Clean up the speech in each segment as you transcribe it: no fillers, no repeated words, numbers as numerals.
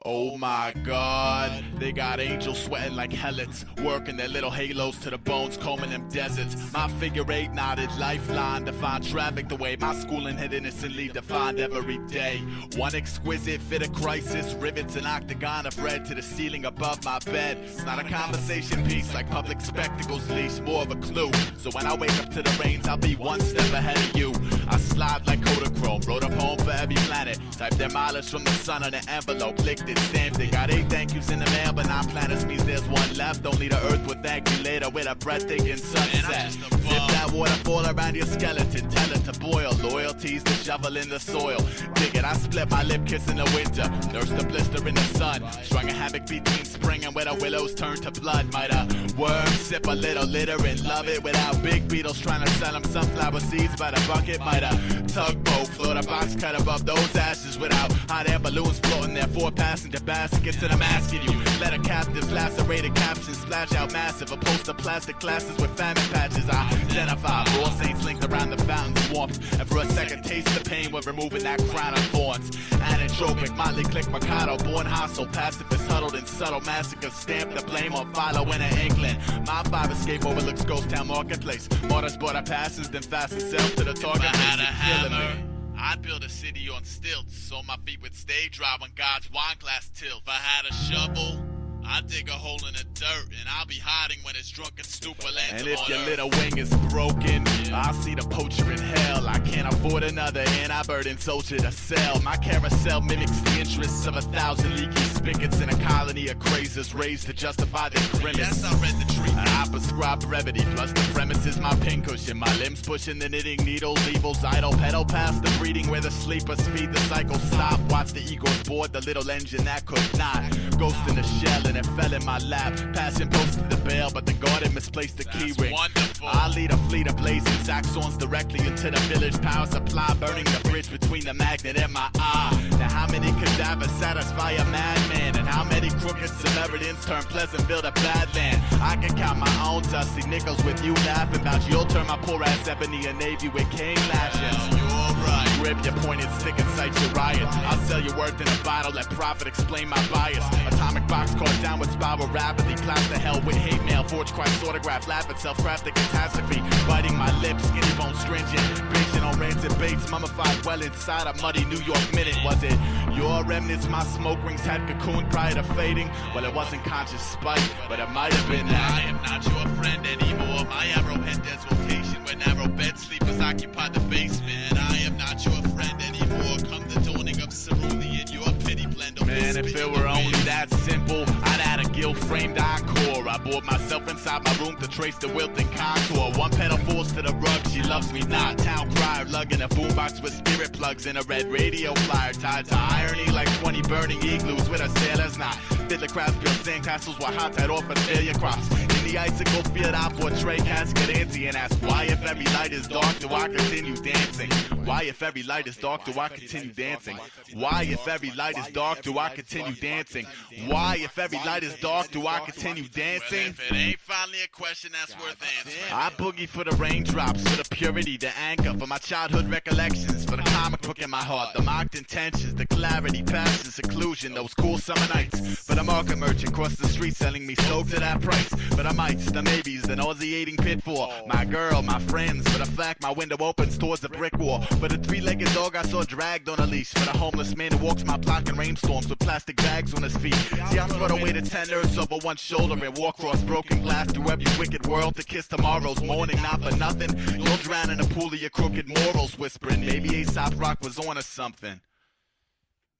Oh my God, they got angels sweating like helots, working their little halos to the bones, combing them deserts. My figure eight knotted lifeline, define traffic the way my schooling had innocently defined every day. One exquisite fit of crisis, rivets an octagon of red to the ceiling above my bed. It's not a conversation piece like public spectacles leash, more of a clue. So when I wake up to the reins, I'll be one step ahead of you. I slide like Kodachrome, wrote a poem for every planet, typed their mileage from the sun on an envelope, licked it, stamped it. Got 8 thank yous in the mail, but 9 planets means there's one left. Only the earth will thank you later with a breathtaking sunset. Zip that waterfall around your skeleton, tell it to boil. Loyalty's the shovel in the soil. Dig it, I split my lip kiss in the winter, nursed a blister in the sun, strung a havoc between spring and where the willows turn to blood. Might a worm sip a little litter and love it without big beetles trying to sell them sunflower seeds by the bucket. Might a tugboat float a box cut above those ashes without hot air balloons floating their 4-passenger baskets. And I'm asking you, let a captive's lacerated captions splash out massive, opposed to plastic classes with famine patches. I identify raw saints linked around the fountain's warmth, and for a second taste the pain when removing that crown of thorns. Anatropic, motley click Mercado, born hostile, pacifist huddled in subtle massacre, stamp the blame on Philo in England. My 5 escape overlooks Ghosttown Marketplace. Martyrs bought our passes, then fasten self to the target. If I had a hammer, I'd build a city on stilts, so my feet would stay dry when God's wine glass tilts. If I had a shovel, I'd dig a hole in the dirt, and I'll be hiding when it's drunken stupor lands. And if your little wing is broken, I'll see the poacher in hell. I can't afford another, and I burden soldier to sell. My carousel mimics the interests of 1,000 leaky spigots in a colony of crazers raised to justify their grimace. Yes, I read the treatment. I prescribe brevity, plus the premise is my pincushion. My limbs pushing the knitting needles, evil's idle pedal past the breeding where the sleepers feed the cycle. Stop, watch the egos board the little engine that could not. Ghost in the shell, and it fell in my lap. Passing posted the bail, but the guard had misplaced the key ring. Wonderful. I lead a fleet of blazing saxons directly into the village power supply, burning the bridge between the magnet and my eye. Now how many cadavers satisfy a madman, and how many crooked Samaritans turn Pleasantville to Badland? I can count my own dusty nickels with you laughing about you'll turn my poor ass ebony a navy with cane lashes. You're right. Grip your pointed stick and cite your riot. I'll sell your worth in a bottle, let profit explain my bias. Atomic box caught down with spiral rapidly, plaster hell with hate mail, forge Christ autograph, laugh at self-crafted catastrophe. Biting my lips, skinny bone stringent, bitching on rancid baits, mummified well inside a muddy New York minute. Was it your remnants my smoke rings had cocooned prior to fading? Well, it wasn't conscious spite, but it might have been that. I am not your friend anymore. My arrowhead there's rotation where narrow bed sleepers occupy the basement. I am not your friend anymore. Come the dawning of cerulean, your pity blend. Man, if it were only that simple, I'd add a gilt-framed encore. I bored myself inside my room to trace the wilting contour. One pedal falls to the rug, she loves me not. Town crier, lugging a boombox with spirit plugs in a red radio flyer, tied to irony like 20 burning igloos with a sailor's knot. Fiddler crafts build sandcastles while hot tide offers failure crops. In the icicle field I portray Cascadancy and ask why if every light is dark do I continue dancing? Why if every light is dark do I continue dancing? Why if every light is dark do I continue dancing? Why if every light is dark do I continue dancing? Well, if it ain't finally a question that's worth answering. I boogie for the raindrops, for the purity, the anchor, for my childhood recollections, for the comic book in my heart, the mocked intentions, the clarity, passion, seclusion, those cool summer nights. For the market merchant cross the street selling me soaked to that price. For the mites, the maybes, the nauseating pitfall. My girl, my friends, for the fact my window opens towards a brick wall. For the 3-legged dog I saw dragged on a leash. For the homeless man who walks my block in rainstorms with plastic bags on his feet. See, I throw away the 10 nerves over one shoulder and walk across broken glass through every wicked world to kiss tomorrow's morning. Not for nothing, you'll drown in a pool of your crooked morals, whispering maybe Aesop Rock was on or something.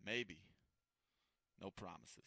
Maybe. No promises.